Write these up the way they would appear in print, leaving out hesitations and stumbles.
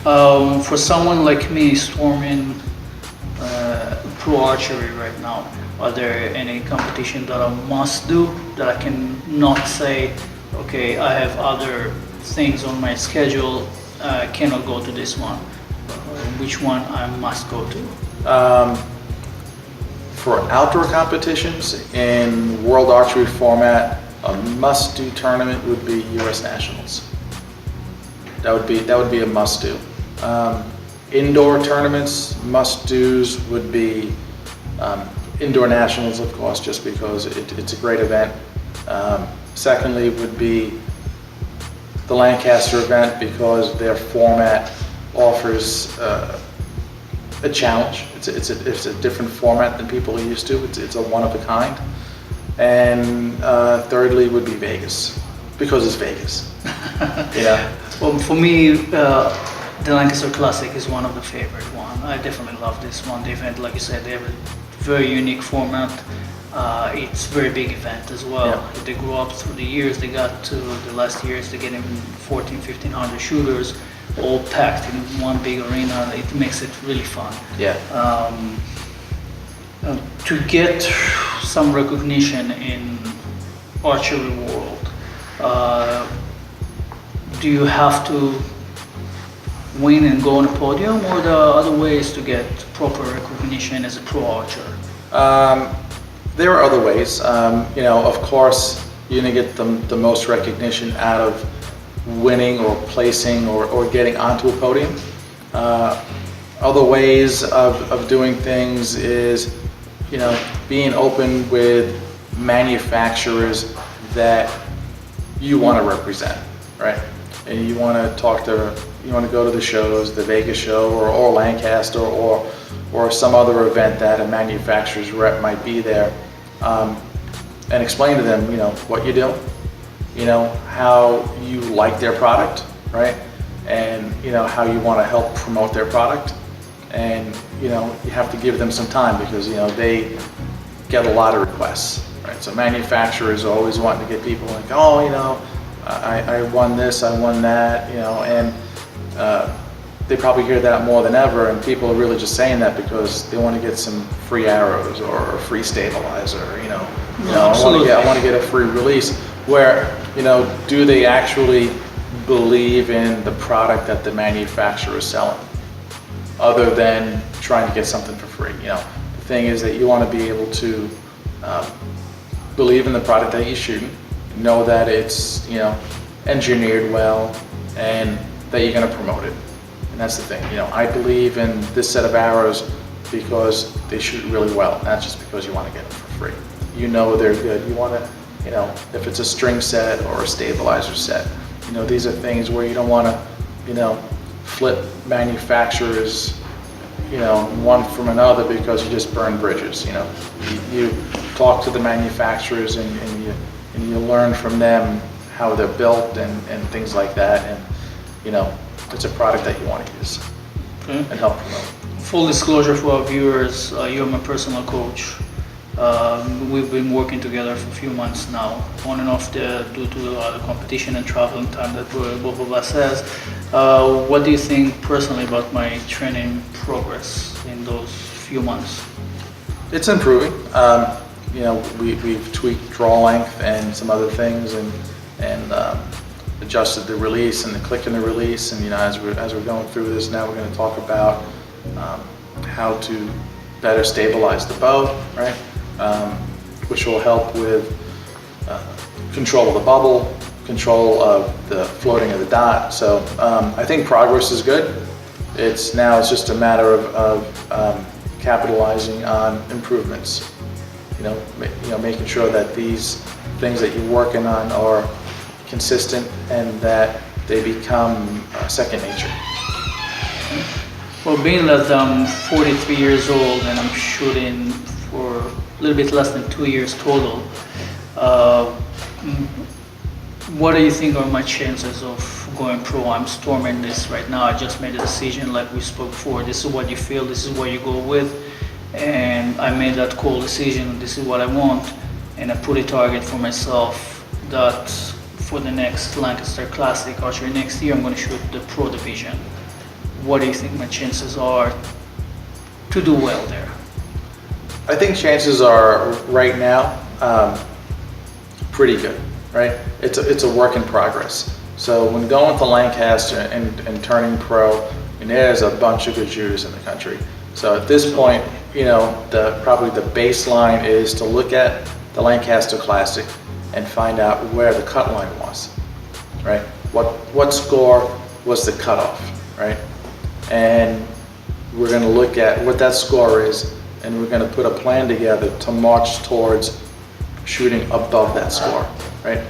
For someone like me storming pro archery right now, are there any competition that I must do that I can not say, okay, I have other things on my schedule, I cannot go to this one? Which one I must go to? For outdoor competitions in World Archery format, a must-do tournament would be U.S. Nationals. That would be a must-do. Indoor tournaments, must-dos would be Indoor Nationals, of course, just because it's a great event. Secondly would be the Lancaster event, because their format offers a challenge. It's a different format than people are used to. It's a one of a kind. And thirdly would be Vegas, because it's Vegas. Yeah. Well, for me, the Lancaster Classic is one of the favorite one. I definitely love this one. The event, like you said, they have a very unique format. It's a very big event as well. Yeah. They grew up through the years. They got to the last years, they're getting 1,500 shooters, all packed in one big arena. It makes it really fun. Yeah. To get some recognition in archery world, do you have to win and go on a podium, or there are other ways to get proper recognition as a pro archer? There are other ways. Of course, you're going to get the most recognition out of winning or placing or getting onto a podium. Other ways of doing things is, being open with manufacturers that you want to represent, right? And you want to go to the shows, the Vegas show or Lancaster or some other event that a manufacturer's rep might be there, and explain to them, what you're doing, how you like their product, right? And how you want to help promote their product. And you have to give them some time, because they get a lot of requests, right? So manufacturers are always wanting to get people like, I won this, I won that, and they probably hear that more than ever, and people are really just saying that because they want to get some free arrows or a free stabilizer, I want to get a free release. Where, do they actually believe in the product that the manufacturer is selling, other than trying to get something for free? The thing is that you want to be able to believe in the product that you're shooting, know that it's engineered well, and that you're going to promote it. And that's the thing. I believe in this set of arrows because they shoot really well, not just because you want to get them for free. They're good. You want to, if it's a string set or a stabilizer set, these are things where you don't want to, flip manufacturers, one from another, because you just burn bridges. You talk to the manufacturers and you learn from them how they're built and things like that, and it's a product that you want to use and help promote. Full disclosure for our viewers, you're my personal coach. We've been working together for a few months now, on and off due to the competition and traveling time that both of us has. What do you think personally about my training progress in those few months? It's improving. We've tweaked draw length and some other things, and adjusted the release and the click in the release. And as we're going through this now, we're going to talk about how to better stabilize the bow, right? Which will help with control of the bubble, control of the floating of the dot. So I think progress is good. It's just a matter of capitalizing on improvements. Making sure that these things that you're working on are consistent and that they become second nature. Well, being that I'm 43 years old and I'm shooting for a little bit less than 2 years total, what do you think are my chances of going pro? I'm storming this right now. I just made a decision, like we spoke before. This is what you feel, this is what you go with. And I made that cool decision, this is what I want. And I put a target for myself that for the next Lancaster Classic Archery next year, I'm going to shoot the pro division. what do you think my chances are to do well there? I think chances are right now pretty good, right? It's a work in progress. So when going to Lancaster and turning pro, and there's a bunch of good shooters in the country. So at this point, you know, probably the baseline is to look at the Lancaster Classic and find out where the cut line was, right? What score was the cutoff, right? And we're going to look at what that score is, and we're going to put a plan together to march towards shooting above that score, right?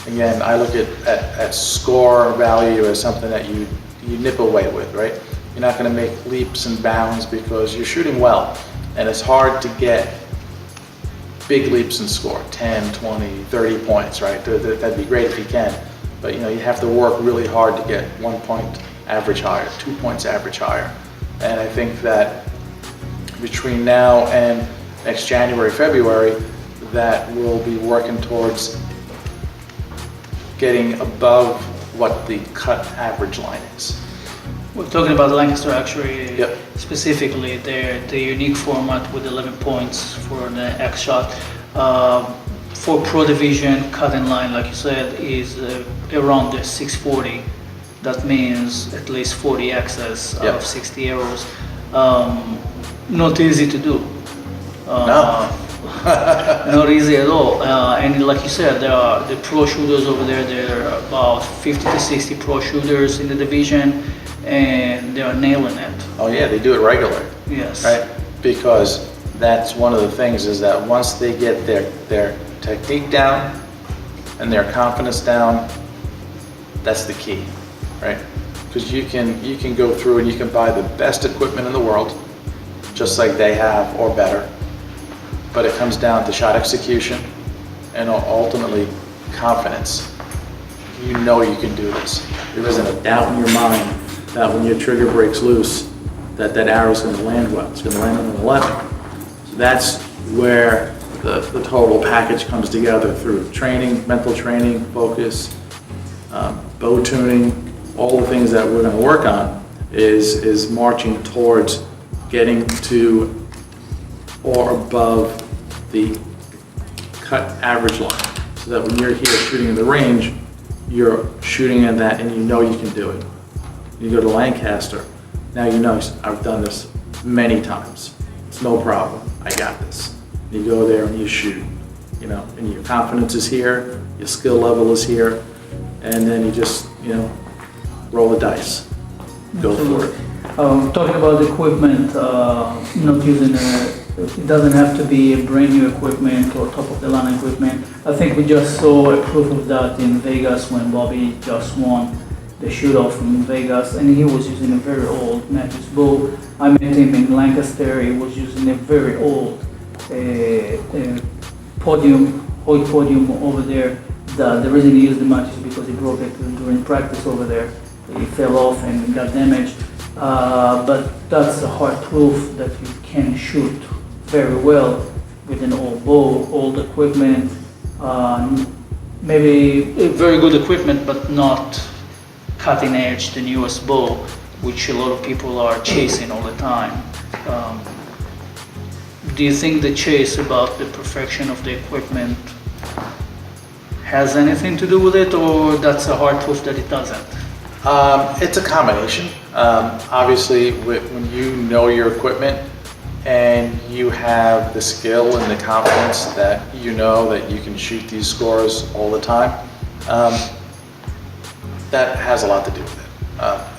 Again, I look at score value as something that you nip away with, right? You're not going to make leaps and bounds because you're shooting well, and it's hard to get big leaps in score, 10, 20, 30 points, right? That'd be great if you can, but you know, you have to work really hard to get 1 point average higher, 2 points average higher. And I think that between now and next January, February, that we'll be working towards getting above what the cut average line is. We're talking about Lancaster actually, Yep. specifically the unique format with 11 points for the X shot. For Pro Division, cutting line, like you said, is around the 640. That means at least 40 X's out Yep. of 60 arrows. Not easy to do. No. Not easy at all. And like you said, there are the pro shooters over there. There are about 50 to 60 pro shooters in the division, and they are nailing it. Oh yeah, they do it regularly. Yes. Right? Because that's one of the things, is that once they get their technique down and their confidence down, that's the key, right? Because you can go through and you can buy the best equipment in the world, just like they have or better, but it comes down to shot execution and ultimately confidence. You know you can do this. There isn't a doubt in your mind that when your trigger breaks loose, that arrow's going to land well. It's going to land on an 11. So that's where the total package comes together, through training, mental training, focus, bow tuning, all the things that we're going to work on is marching towards getting to or above the cut average line, so that when you're here shooting in the range, you're shooting at that and you know you can do it. You go to Lancaster, now you know, I've done this many times. It's no problem, I got this. You go there and you shoot, you know, and your confidence is here, your skill level is here, and then you just, you know, roll the dice, go for it. Talking about equipment, not using it doesn't have to be a brand new equipment or top of the line equipment. I think we just saw a proof of that in Vegas when Bobby just won the shoot-off in Vegas, and he was using a very old Matthews bow. I met him in Lancaster. He was using a very old Hoyt podium over there. The reason he used the Matthews is because he broke it during practice over there. He fell off and got damaged. But that's a hard proof that you can shoot very well with an old bow, old equipment, maybe very good equipment, but not cutting edge, the newest bow, which a lot of people are chasing all the time. Do you think the chase about the perfection of the equipment has anything to do with it, or that's a hard proof that it doesn't? It's a combination. Obviously, when you know your equipment and you have the skill and the confidence that you know that you can shoot these scores all the time, that has a lot to do with it.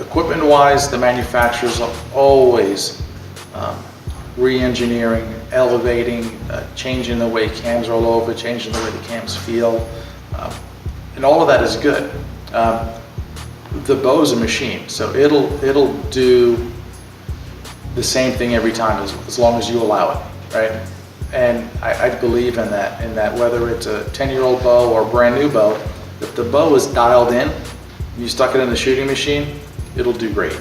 Equipment-wise, the manufacturers are always re-engineering, elevating, changing the way cams roll over, changing the way the cams feel, and all of that is good. The bow is a machine, so it'll do the same thing every time as long as you allow it, right? And I believe in that whether it's a 10-year-old bow or a brand new bow, if the bow is dialed in, you stuck it in the shooting machine, it'll do great.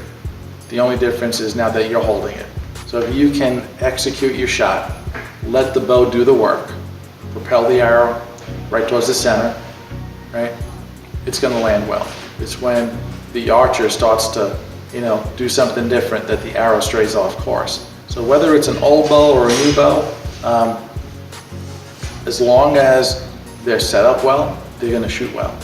The only difference is now that you're holding it. So if you can execute your shot, let the bow do the work, propel the arrow right towards the center, right? It's going to land well. It's when the archer starts to you know, do something different that the arrow strays off course. So whether it's an old bow or a new bow, as long as they're set up well, they're going to shoot well.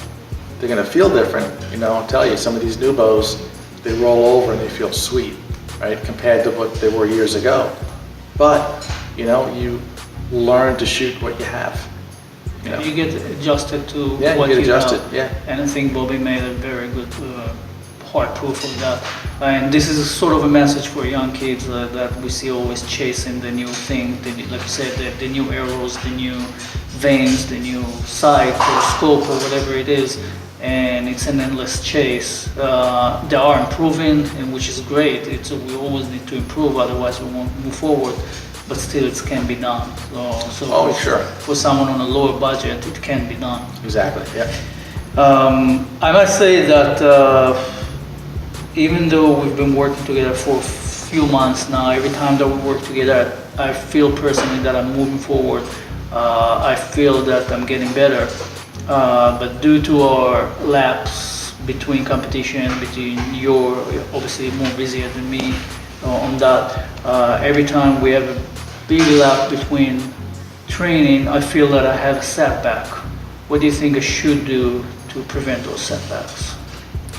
They're going to feel different. You know, I'll tell you, some of these new bows, they roll over and they feel sweet, right, compared to what they were years ago. But, you know, you learn to shoot what you have. You know? You get adjusted to Yeah, what you get adjusted, have. yeah. And I think Bobby made a very good hard proof of that. And this is sort of a message for young kids that we see always chasing the new thing, like you said, the new arrows, the new vanes, the new sight or scope or whatever it is. And it's an endless chase. They are improving, and which is great. We always need to improve, otherwise we won't move forward. But still, it can be done. So Oh, sure. For someone on a lower budget, it can be done. Exactly, yeah. I must say that even though we've been working together for a few months now, every time that we work together, I feel personally that I'm moving forward. I feel that I'm getting better. But due to our lapse between competition, you're obviously more busier than me on that, every time we have a big lap between training, I feel that I have a setback. What do you think I should do to prevent those setbacks?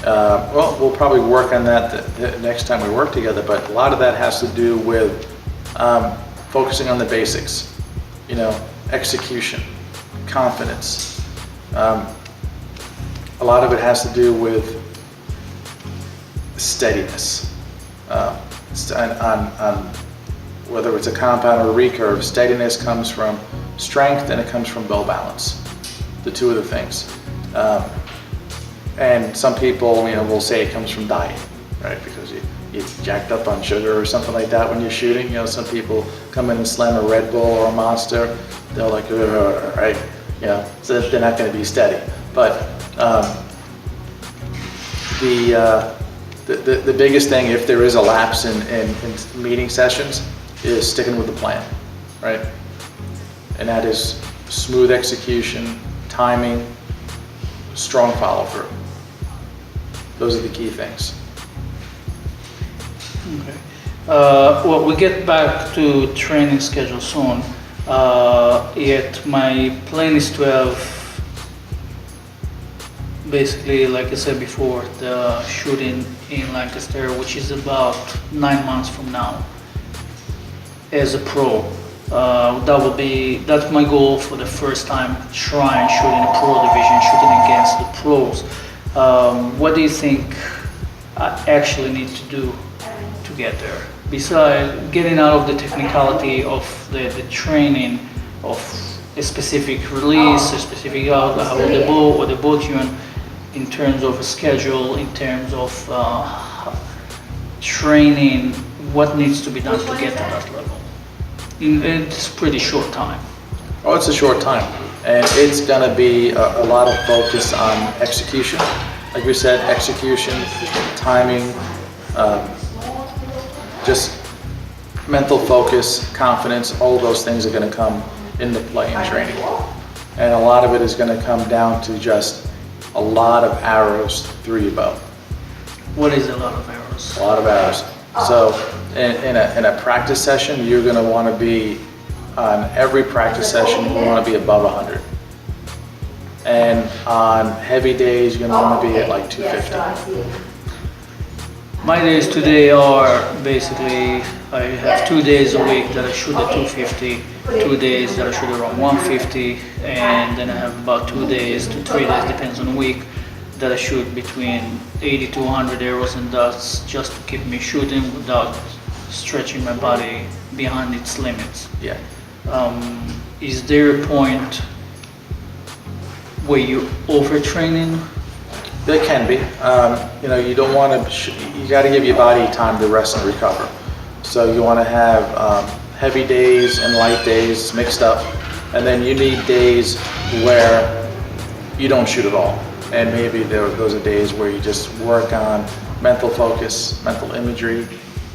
Well, we'll probably work on that the next time we work together, but a lot of that has to do with focusing on the basics, you know, execution, confidence. A lot of it has to do with steadiness. On whether it's a compound or a recurve, steadiness comes from strength and it comes from bow balance, the two of the things. And some people, you know, will say it comes from diet, right? Because you jacked up on sugar or something like that when you're shooting. You know, some people come in and slam a Red Bull or a Monster, they're like, right? You know, so they're not going to be steady. But the biggest thing, if there is a lapse in meeting sessions, is sticking with the plan, right? And that is smooth execution, timing, strong follow-through. Those are the key things. Okay. Well, we get back to training schedule soon. Yet my plan is to have, basically, like I said before, the shooting in Lancaster, which is about 9 months from now, as a pro. That's my goal for the first time, try and shoot in a pro division, shooting against the pros. What do you think I actually need to do to get there? Besides getting out of the technicality of the training of a specific release, a specific how the bow or the bow tune, in terms of a schedule, in terms of training, what needs to be done to get to that level? In it's pretty short time. Oh, it's a short time, and it's going to be a lot of focus on execution. Like we said, execution, timing, just mental focus, confidence, all of those things are going to come into play in training. And a lot of it is going to come down to just a lot of arrows through your bow. What is a lot of arrows? A lot of arrows. So in a practice session, you're going to want to be, on every practice session, you want to be above 100. And on heavy days, you're going to want to be at like 250. My days today are basically, I have 2 days a week that I shoot at 250, 2 days that I shoot around 150, and then I have about 2 days to 3 days, depends on the week, that I shoot between 80 to 100 arrows, and that's just to keep me shooting without stretching my body beyond its limits. Yeah. Is there a point where you're overtraining? There can be. You know, you don't want to, you got to give your body time to rest and recover. So you want to have heavy days and light days mixed up, and then you need days where you don't shoot at all. And maybe those are days where you just work on mental focus, mental imagery,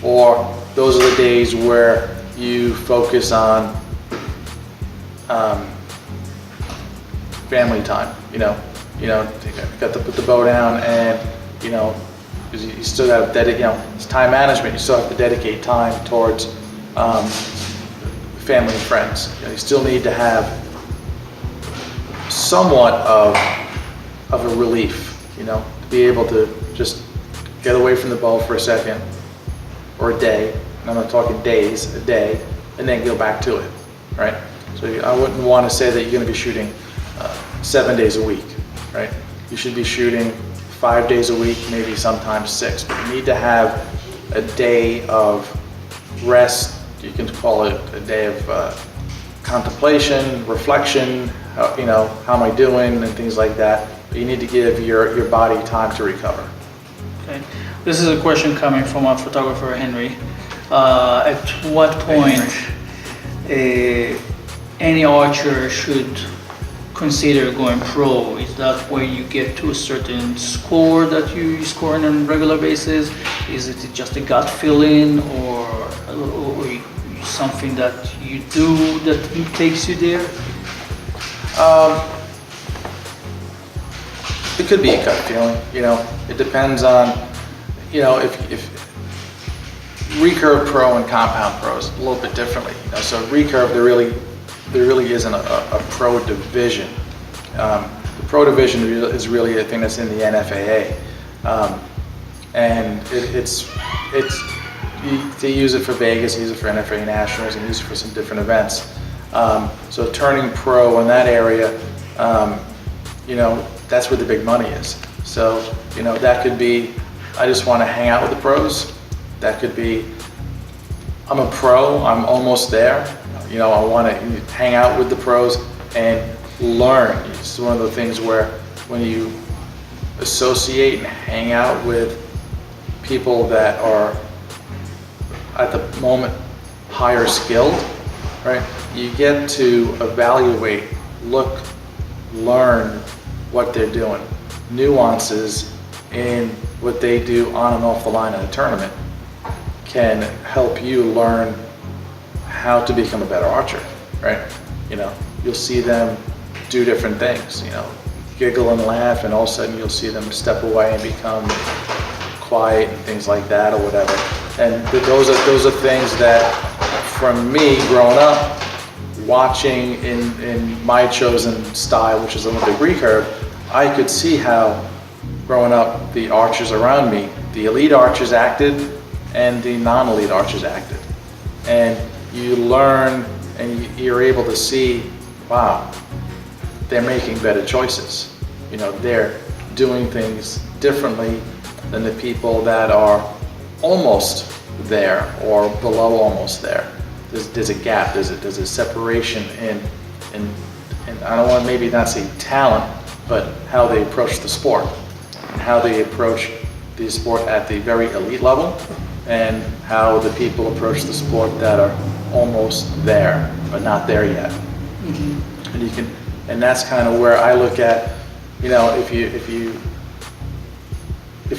or those are the days where you focus on family time. You know, you got to put the bow down and, you know, because you still got to dedicate, it's time management. You still have to dedicate time towards family and friends. You still need to have somewhat of a relief, to be able to just get away from the bow for a second or a day. And I'm not talking days, a day, and then go back to it, right? So I wouldn't want to say that you're going to be shooting 7 days a week, right? You should be shooting 5 days a week, maybe sometimes 6, but you need to have a day of rest. You can call it a day of contemplation, reflection, how am I doing, and things like that. But you need to give your body time to recover. Okay. This is a question coming from our photographer, Henry. At what point any archer should consider going pro? Is that where you get to a certain score that you score on a regular basis? Is it just a gut feeling, or something that you do that takes you there? It could be a gut feeling. It depends on, if recurve pro and compound pro is a little bit differently. So recurve, there really isn't a pro division. The pro division is really a thing that's in the NFAA, and they use it for Vegas, use it for NFA Nationals, and use it for some different events. So turning pro in that area, that's where the big money is. So that could be, I just want to hang out with the pros. That could be, I'm a pro, I'm almost there. I want to hang out with the pros and learn. It's one of the things where when you associate and hang out with people that are at the moment higher skilled, right? You get to evaluate, look, learn what they're doing, nuances in what they do on and off the line in a tournament can help you learn how to become a better archer, right? You'll see them do different things, giggle and laugh, and all of a sudden you'll see them step away and become quiet and things like that, or whatever. And those are things that, from me growing up, watching in my chosen style, which is Olympic recurve, I could see how, growing up, the archers around me, the elite archers acted and the non-elite archers acted. And you learn and you're able to see, wow, they're making better choices. They're doing things differently than the people that are almost there or below almost there. There's a gap, there's a separation in I don't want to maybe not say talent, but how they approach the sport and how they approach the sport at the very elite level, and how the people approach the sport that are almost there but not there yet. Mm-hmm. And that's kind of where I look at, if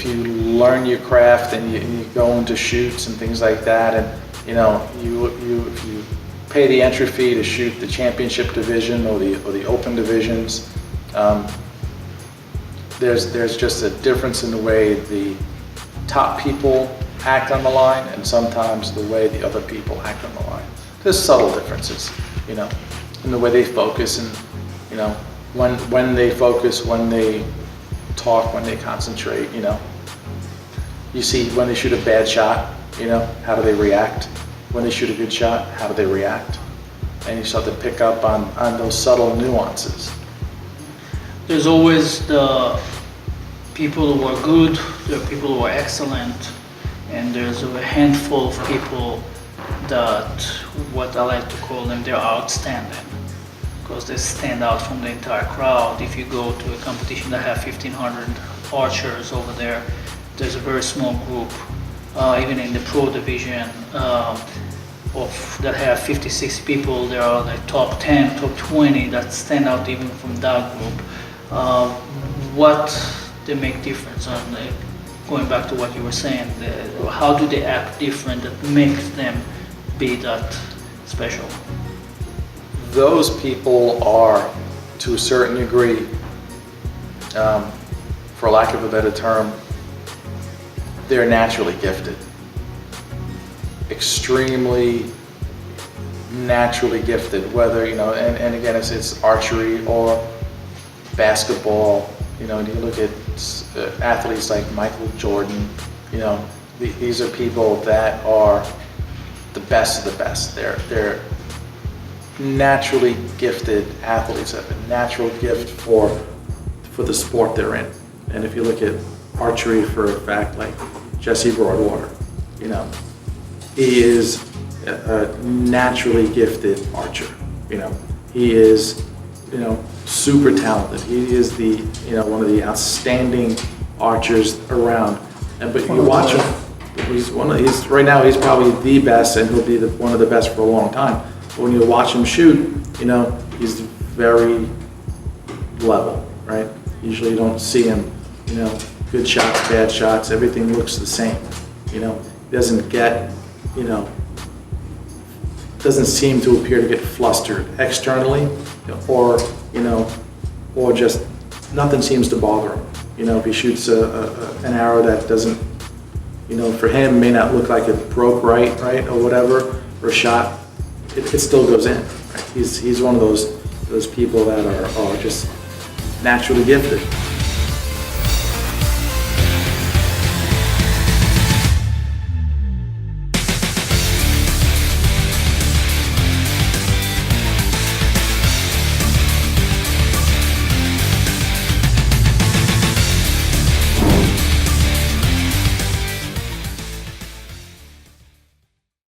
you learn your craft and you go into shoots and things like that, and if you pay the entry fee to shoot the championship division or the open divisions, there's just a difference in the way the top people act on the line, and sometimes the way the other people act on the line. There's subtle differences, in the way they focus, and when they focus, when they talk, when they concentrate. You see when they shoot a bad shot, how do they react? When they shoot a good shot, how do they react? And you start to pick up on those subtle nuances. There's always the people who are good, there are people who are excellent, and there's a handful of people that, what I like to call them, they're outstanding, because they stand out from the entire crowd. If you go to a competition that have 1,500 archers over there, there's a very small group, even in the pro division, that have 56 people. There are the top 10, top 20 that stand out even from that group. What they make difference on, going back to what you were saying, how do they act different that makes them be that special? Those people are, to a certain degree, for lack of a better term, they're naturally gifted. Extremely naturally gifted, whether, you know, and again, it's archery or basketball. You know, you look at athletes like Michael Jordan, you know, these are people that are the best of the best. They're naturally gifted athletes, have a natural gift for the sport they're in. And if you look at archery, for a fact, like Jesse Broadwater, you know, he is a naturally gifted archer. You know, he is, you know, super talented. He is the, you know, one of the outstanding archers around. And but you watch him, he's right now he's probably the best, and he'll be one of the best for a long time. But when you watch him shoot, you know, he's very level, right? Usually you don't see him, you know, good shots, bad shots, everything looks the same. You know, he doesn't get, you know, doesn't seem to appear to get flustered externally, or, you know, or just nothing seems to bother him. You know, if he shoots an arrow that doesn't, you know, for him may not look like it broke right, or whatever, or shot, it still goes in. Right? He's one of those people that are just naturally gifted.